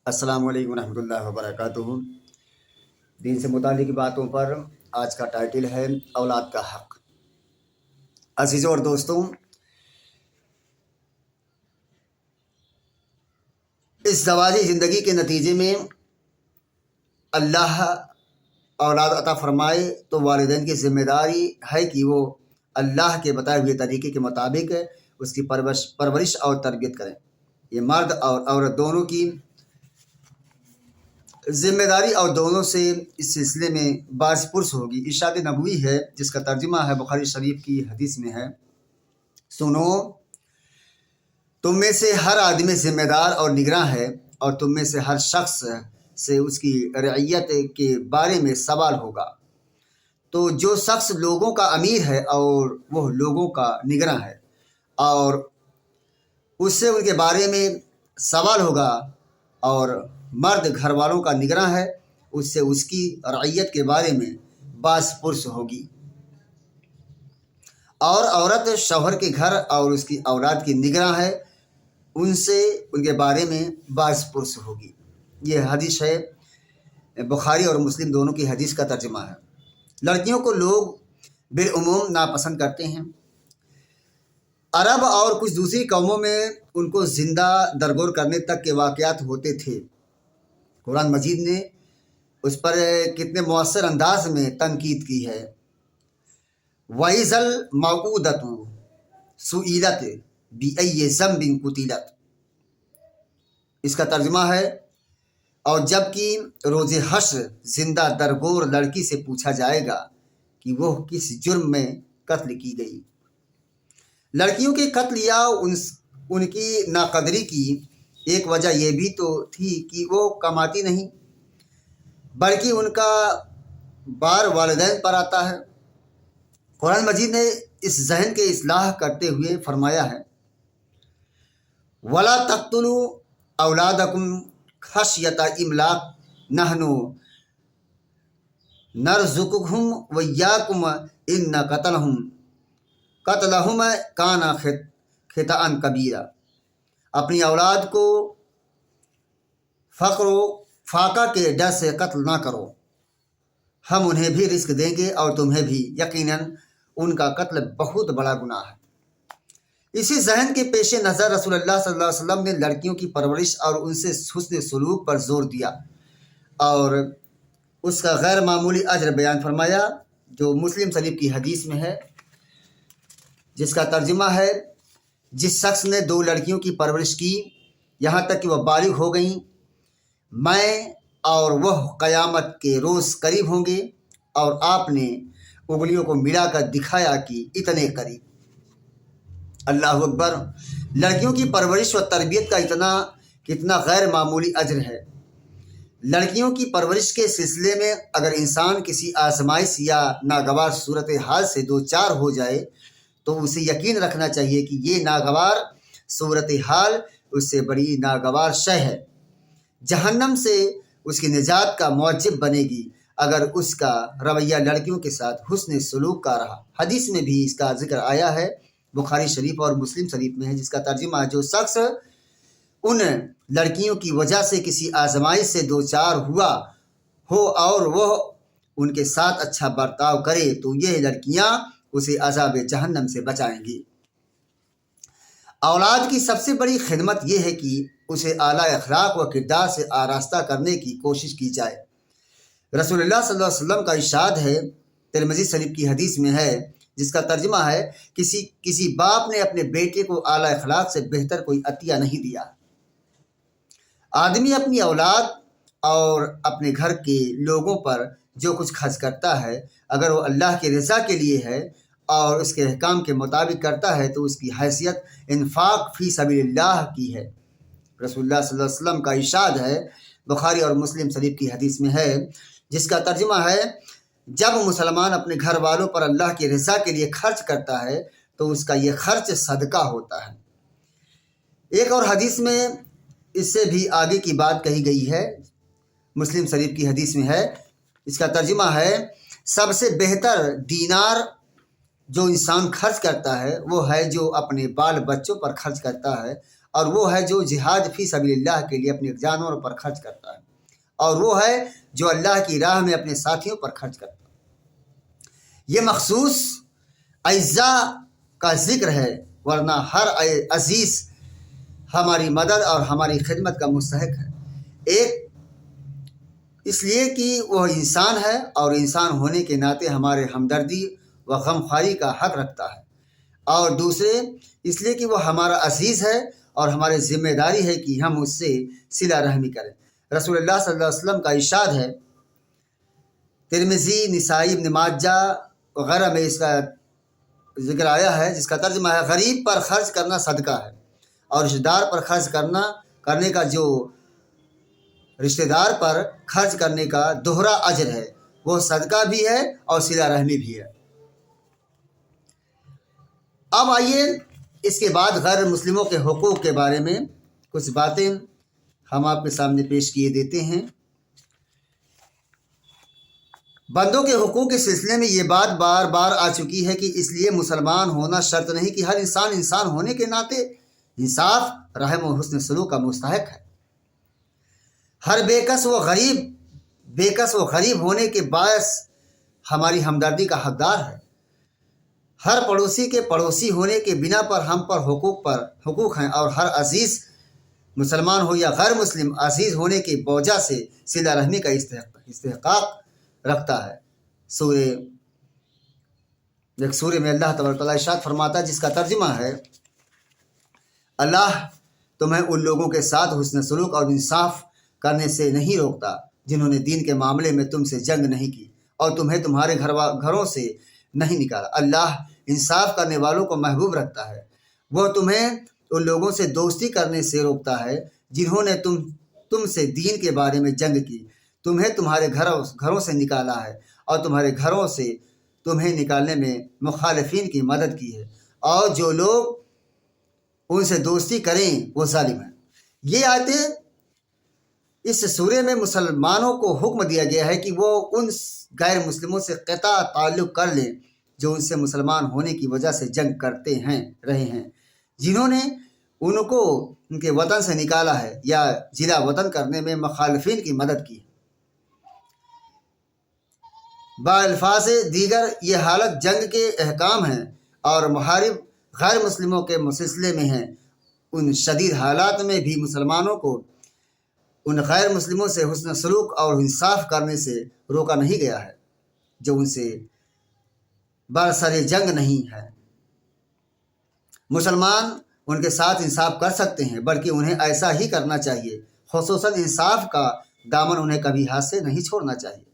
السلام علیکم ورحمۃ اللہ وبرکاتہ۔ دین سے متعلق باتوں پر آج کا ٹائٹل ہے اولاد کا حق۔ عزیزوں اور دوستوں، اس زواجی زندگی کے نتیجے میں اللہ اولاد عطا فرمائے تو والدین کی ذمہ داری ہے کہ وہ اللہ کے بتائے ہوئے طریقے کے مطابق اس کی پرورش اور تربیت کریں۔ یہ مرد اور عورت دونوں کی ذمہ داری اور دونوں سے اس سلسلے میں باعث پرس ہوگی۔ ارشاد نبوی ہے جس کا ترجمہ ہے بخاری شریف کی حدیث میں ہے، سنو، تم میں سے ہر آدمی ذمہ دار اور نگراں ہے، اور تم میں سے ہر شخص سے اس کی رعیت کے بارے میں سوال ہوگا۔ تو جو شخص لوگوں کا امیر ہے اور وہ لوگوں کا نگراں ہے، اور اس سے ان کے بارے میں سوال ہوگا، اور مرد گھر والوں کا نگراں ہے، اس سے اس کی رعیت کے بارے میں باعث پرس ہوگی، اور عورت شوہر کے گھر اور اس کی اولاد کی نگراں ہے، ان سے ان کے بارے میں باعث پرس ہوگی۔ یہ حدیث ہے، بخاری اور مسلم دونوں کی حدیث کا ترجمہ ہے۔ لڑکیوں کو لوگ بالعموم ناپسند کرتے ہیں۔ عرب اور کچھ دوسری قوموں میں ان کو زندہ درگور کرنے تک کے واقعات ہوتے تھے۔ قرآن مجید نے اس پر کتنے مؤثر انداز میں تنقید کی ہے۔ وَإِذَا الْمَوْءُودَةُ سُئِلَتْ بِأَيِّ ذَنبٍ قُتِلَتْ، اس کا ترجمہ ہے، اور جب کہ روز حشر زندہ درگور لڑکی سے پوچھا جائے گا کہ وہ کس جرم میں قتل کی گئی۔ لڑکیوں کے قتل یا ان کی ناقدری کی ایک وجہ یہ بھی تو تھی کہ وہ کماتی نہیں، بلکہ ان کا بار والدین پر آتا ہے۔ قرآن مجید نے اس ذہن کے اصلاح کرتے ہوئے فرمایا ہے، وَلَا تَقْتُلُوا أَوْلَادَكُمْ خَشْيَةَ إِمْلَاقٍ نَحْنُ نَرْزُقُهُمْ وَإِيَّاكُمْ إِنَّ قَتْلَهُمْ كَانَ خِطْئًا كَبِيرًا۔ اپنی اولاد کو فقر و فاقہ کے ڈر سے قتل نہ کرو، ہم انہیں بھی رزق دیں گے اور تمہیں بھی، یقیناً ان کا قتل بہت بڑا گناہ ہے۔ اسی ذہن کے پیش نظر رسول اللہ صلی اللہ علیہ وسلم نے لڑکیوں کی پرورش اور ان سے حسن سلوک پر زور دیا اور اس کا غیر معمولی اجر بیان فرمایا، جو مسلم شریف کی حدیث میں ہے، جس کا ترجمہ ہے، جس شخص نے 2 لڑکیوں کی پرورش کی یہاں تک کہ وہ بالغ ہو گئیں، میں اور وہ قیامت کے روز قریب ہوں گے، اور آپ نے انگلیوں کو ملا کر دکھایا کہ اتنے قریب۔ اللہ اکبر! لڑکیوں کی پرورش و تربیت کا کتنا غیر معمولی اجر ہے۔ لڑکیوں کی پرورش کے سلسلے میں اگر انسان کسی آزمائش یا ناگوار صورتحال سے دوچار ہو جائے تو اسے یقین رکھنا چاہیے کہ یہ ناگوار صورتحال اس سے بڑی ناگوار شے ہے، جہنم سے اس کی نجات کا موجب بنے گی اگر اس کا رویہ لڑکیوں کے ساتھ حسن سلوک کا رہا۔ حدیث میں بھی اس کا ذکر آیا ہے، بخاری شریف اور مسلم شریف میں ہے، جس کا ترجمہ ہے، جو شخص ان لڑکیوں کی وجہ سے کسی آزمائش سے دوچار ہوا ہو اور وہ ان کے ساتھ اچھا برتاؤ کرے تو یہ لڑکیاں اسے عذاب جہنم سے بچائیں گی۔ اولاد کی سب سے بڑی خدمت یہ ہے کہ اسے اعلیٰ اخلاق و کردار سے آراستہ کرنے کی کوشش کی جائے۔ رسول اللہ صلی اللہ علیہ وسلم کا ارشاد ہے، ترمذی شریف کی حدیث میں ہے، جس کا ترجمہ ہے، کسی باپ نے اپنے بیٹے کو اعلیٰ اخلاق سے بہتر کوئی عطیہ نہیں دیا۔ آدمی اپنی اولاد اور اپنے گھر کے لوگوں پر جو کچھ خرچ کرتا ہے، اگر وہ اللہ کی رضا کے لیے ہے اور اس کے احکام کے مطابق کرتا ہے تو اس کی حیثیت انفاق فی سبیل اللہ کی ہے۔ رسول اللہ صلی اللہ علیہ وسلم کا ارشاد ہے، بخاری اور مسلم شریف کی حدیث میں ہے، جس کا ترجمہ ہے، جب مسلمان اپنے گھر والوں پر اللہ کی رضا کے لیے خرچ کرتا ہے تو اس کا یہ خرچ صدقہ ہوتا ہے۔ ایک اور حدیث میں اس سے بھی آگے کی بات کہی گئی ہے، مسلم شریف کی حدیث میں ہے، اس کا ترجمہ ہے، سب سے بہتر دینار جو انسان خرچ کرتا ہے وہ ہے جو اپنے بال بچوں پر خرچ کرتا ہے اور وہ ہے جو جہاد فی سبیل اللہ کے لیے اپنے جانوروں پر خرچ کرتا ہے، اور وہ ہے جو اللہ کی راہ میں اپنے ساتھیوں پر خرچ کرتا ہے۔ یہ مخصوص اعزاء کا ذکر ہے، ورنہ ہر عزیز ہماری مدد اور ہماری خدمت کا مستحق ہے، ایک اس لیے کہ وہ انسان ہے اور انسان ہونے کے ناطے ہمارے ہمدردی و غمخواری کا حق رکھتا ہے، اور دوسرے اس لیے کہ وہ ہمارا عزیز ہے اور ہماری ذمہ داری ہے کہ ہم اس سے صلہ رحمی کریں۔ رسول اللہ صلی اللہ علیہ وسلم کا ارشاد ہے، ترمذی، نسائی، ابن ماجہ وغیرہ میں اس کا ذکر آیا ہے، جس کا ترجمہ ہے غریب پر خرچ کرنا صدقہ ہے، اور رشتہ دار پر خرچ کرنے کا جو رشتہ دار پر خرچ کرنے کا دوہرا اجر ہے، وہ صدقہ بھی ہے اور صلہ رحمی بھی ہے۔ اب آئیے اس کے بعد غیر مسلموں کے حقوق کے بارے میں کچھ باتیں ہم آپ کے سامنے پیش کیے دیتے ہیں۔ بندوں کے حقوق کے سلسلے میں یہ بات بار بار آ چکی ہے کہ اس لیے مسلمان ہونا شرط نہیں کہ ہر انسان ہونے کے ناطے انصاف، رحم و حسن سلوک کا مستحق ہے۔ ہر بے کس و غریب ہونے کے باعث ہماری ہمدردی کا حقدار ہے۔ ہر پڑوسی کے پڑوسی ہونے کے بنا پر ہم پر حقوق ہیں، اور ہر عزیز مسلمان ہو یا غیر مسلم عزیز ہونے کی وجہ سے صلہ رحمی کا استحقاق رکھتا ہے۔ ایک سورہ میں اللہ تبارک و تعالیٰ ارشاد فرماتا ہے، جس کا ترجمہ ہے، اللہ تمہیں ان لوگوں کے ساتھ حسن سلوک اور انصاف کرنے سے نہیں روکتا جنہوں نے دین کے معاملے میں تم سے جنگ نہیں کی اور تمہیں تمہارے گھروں سے نہیں نکالا۔ اللہ انصاف کرنے والوں کو محبوب رکھتا ہے۔ وہ تمہیں ان لوگوں سے دوستی کرنے سے روکتا ہے جنہوں نے تم سے دین کے بارے میں جنگ کی، تمہیں تمہارے گھروں سے نکالا ہے اور تمہارے گھروں سے تمہیں نکالنے میں مخالفین کی مدد کی ہے، اور جو لوگ ان سے دوستی کریں وہ ظالم ہیں۔ یہ آیتیں اس سورے میں مسلمانوں کو حکم دیا گیا ہے کہ وہ ان غیر مسلموں سے قطع تعلق کر لیں جو ان سے مسلمان ہونے کی وجہ سے جنگ کرتے رہے ہیں، جنہوں نے ان کو ان کے وطن سے نکالا ہے یا جلا وطن کرنے میں مخالفین کی مدد کی۔ بالفاظ دیگر یہ حالت جنگ کے احکام ہیں اور محارب غیر مسلموں کے سلسلے میں ہیں۔ ان شدید حالات میں بھی مسلمانوں کو ان غیر مسلموں سے حسن سلوک اور انصاف کرنے سے روکا نہیں گیا ہے جو ان سے برسر جنگ نہیں ہے۔ مسلمان ان کے ساتھ انصاف کر سکتے ہیں، بلکہ انہیں ایسا ہی کرنا چاہیے۔ خصوصاً انصاف کا دامن انہیں کبھی ہاتھ سے نہیں چھوڑنا چاہیے،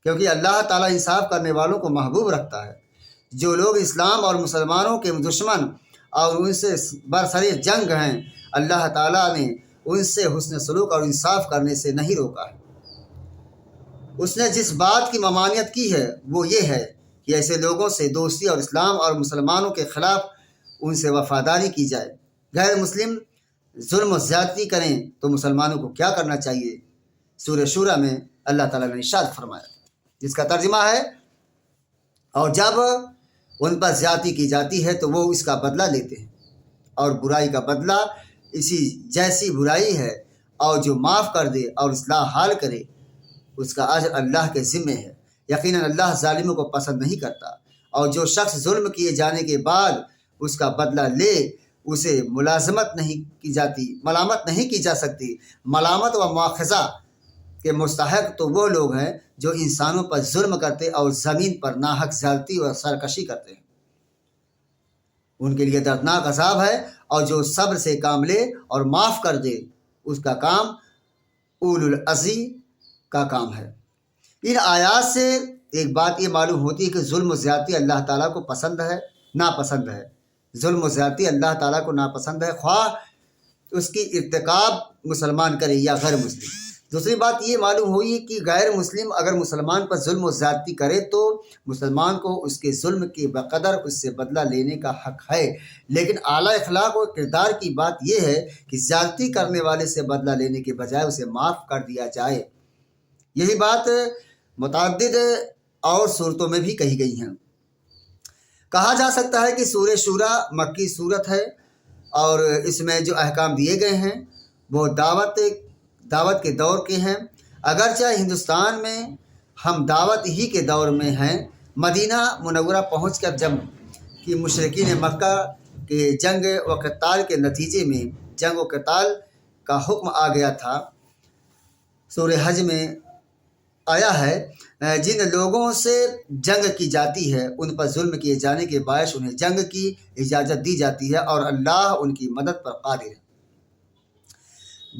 کیونکہ اللہ تعالیٰ انصاف کرنے والوں کو محبوب رکھتا ہے۔ جو لوگ اسلام اور مسلمانوں کے دشمن اور ان سے برسر جنگ ہیں، اللہ تعالیٰ نے ان سے حسن سلوک اور انصاف کرنے سے نہیں روکا ہے۔ اس نے جس بات کی ممانعت کی ہے وہ یہ ہے کہ ایسے لوگوں سے دوستی اور اسلام اور مسلمانوں کے خلاف ان سے وفاداری کی جائے۔ غیر مسلم ظلم و زیادتی کریں تو مسلمانوں کو کیا کرنا چاہیے؟ سورہ شورى میں اللہ تعالیٰ نے ارشاد فرمایا، جس کا ترجمہ ہے، اور جب ان پر زیادتی کی جاتی ہے تو وہ اس کا بدلہ لیتے ہیں، اور برائی کا بدلہ اسی جیسی برائی ہے، اور جو معاف کر دے اور اصلاح حال کرے اس کا اجر اللہ کے ذمے ہے۔ یقیناً اللہ ظالموں کو پسند نہیں کرتا، اور جو شخص ظلم کیے جانے کے بعد اس کا بدلہ لے اسے ملامت نہیں کی جا سکتی۔ ملامت و مواخذہ کے مستحق تو وہ لوگ ہیں جو انسانوں پر ظلم کرتے اور زمین پر ناحق زیادتی اور سرکشی کرتے ہیں، ان کے لیے دردناک عذاب ہے، اور جو صبر سے کام لے اور معاف کر دے اس کا کام اولو العزم کا کام ہے۔ ان آیات سے ایک بات یہ معلوم ہوتی ہے کہ ظلم و زیادتی اللہ تعالیٰ کو ناپسند ہے۔ ظلم و زیادتی اللہ تعالیٰ کو ناپسند ہے، خواہ اس کی ارتکاب مسلمان کرے یا غیر مسلم۔ دوسری بات یہ معلوم ہوئی کہ غیر مسلم اگر مسلمان پر ظلم و زیادتی کرے تو مسلمان کو اس کے ظلم کے بقدر اس سے بدلہ لینے کا حق ہے، لیکن اعلیٰ اخلاق و کردار کی بات یہ ہے کہ زیادتی کرنے والے سے بدلہ لینے کے بجائے اسے معاف کر دیا جائے۔ یہی بات متعدد اور صورتوں میں بھی کہی گئی ہیں۔ کہا جا سکتا ہے کہ سورہ شورى مکی صورت ہے اور اس میں جو احکام دیے گئے ہیں وہ دعوت کے دور کے ہیں۔ اگرچہ ہندوستان میں ہم دعوت ہی کے دور میں ہیں، مدینہ منورہ پہنچ کر جب کہ مشرکین مکہ کے جنگ و قتال کے نتیجے میں جنگ و قتال کا حکم آ گیا تھا، سورہ حج میں آیا ہے جن لوگوں سے جنگ کی جاتی ہے ان پر ظلم کیے جانے کے باعث انہیں جنگ کی اجازت دی جاتی ہے اور اللہ ان کی مدد پر قادر ہے۔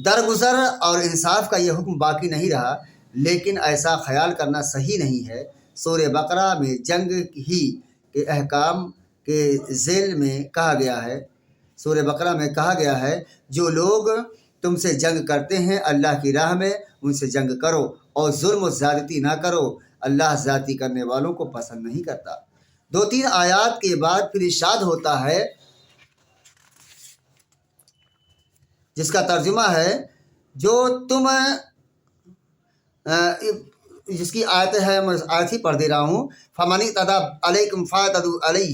درگزر اور انصاف کا یہ حکم باقی نہیں رہا، لیکن ایسا خیال کرنا صحیح نہیں ہے۔ سورہ بقرہ میں جنگ ہی کے احکام کے ذیل میں کہا گیا ہے، سورہ بقرہ میں کہا گیا ہے جو لوگ تم سے جنگ کرتے ہیں اللہ کی راہ میں ان سے جنگ کرو اور ظلم و زیادتی نہ کرو، اللہ زیادتی کرنے والوں کو پسند نہیں کرتا۔ 2-3 آیات کے بعد پھر ارشاد ہوتا ہے جس کا ترجمہ ہے جو تم جس کی آیت ہے، میں آیت ہی پڑھ دے رہا ہوں، فَمَنِ اعْتَدَىٰ عَلَيْكُمْ فَاعْتَدُوا عَلَيْهِ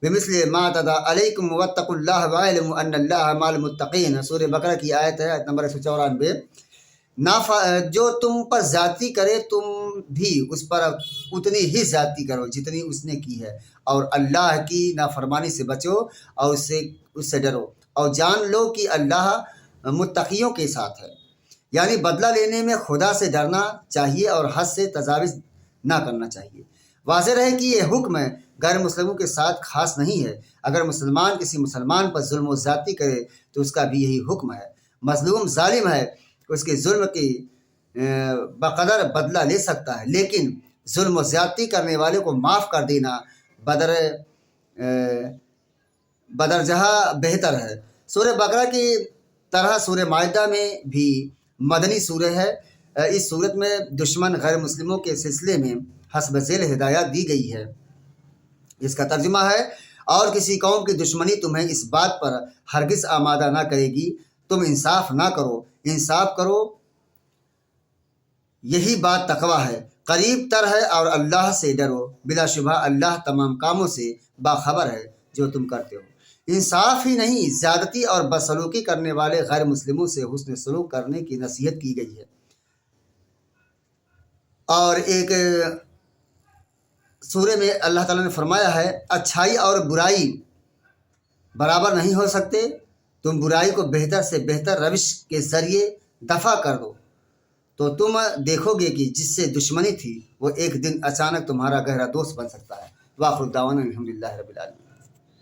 بِمِثْلِ مَا اعْتَدَىٰ عَلَيْكُمْ وَاتَّقُوا اللَّهَ وَاعْلَمُوا أَنَّ اللَّهَ مَعَ الْمُتَّقِينَ۔ سورہ بقرہ کی آیت ہے، آیت نمبر 194۔ جو تم پر زیادتی کرے تم بھی اس پر اتنی ہی زیادتی کرو جتنی اس نے کی ہے، اور اللہ کی نافرمانی سے بچو اور اس سے ڈرو، اور جان لو کہ اللہ متقیوں کے ساتھ ہے۔ یعنی بدلہ لینے میں خدا سے ڈرنا چاہیے اور حد سے تجاوز نہ کرنا چاہیے۔ واضح رہے کہ یہ حکم غیر مسلموں کے ساتھ خاص نہیں ہے۔ اگر مسلمان کسی مسلمان پر ظلم و زیادتی کرے تو اس کا بھی یہی حکم ہے۔ مظلوم ظالم ہے، اس کے ظلم کی بقدر بدلہ لے سکتا ہے، لیکن ظلم و زیادتی کرنے والے کو معاف کر دینا بدرجہ بہتر ہے۔ سورہ بقرہ کی طرح سورہ مائدہ میں بھی مدنی سورہ ہے۔ اس صورت میں دشمن غیر مسلموں کے سلسلے میں حسب ذیل ہدایات دی گئی ہے، جس کا ترجمہ ہے اور کسی قوم کی دشمنی تمہیں اس بات پر ہرگز آمادہ نہ کرے گی تم انصاف نہ کرو، انصاف کرو، یہی بات تقویٰ ہے، قریب تر ہے، اور اللہ سے ڈرو، بلا شبہ اللہ تمام کاموں سے باخبر ہے جو تم کرتے ہو۔ انصاف ہی نہیں، زیادتی اور بدسلوکی کرنے والے غیر مسلموں سے حسن سلوک کرنے کی نصیحت کی گئی ہے۔ اور ایک سورے میں اللہ تعالیٰ نے فرمایا ہے اچھائی اور برائی برابر نہیں ہو سکتے، تم برائی کو بہتر سے بہتر روش کے ذریعے دفع کر دو تو تم دیکھو گے کہ جس سے دشمنی تھی وہ ایک دن اچانک تمہارا گہرا دوست بن سکتا ہے۔ وآخر دعوانا الحمدللہ رب العالمین۔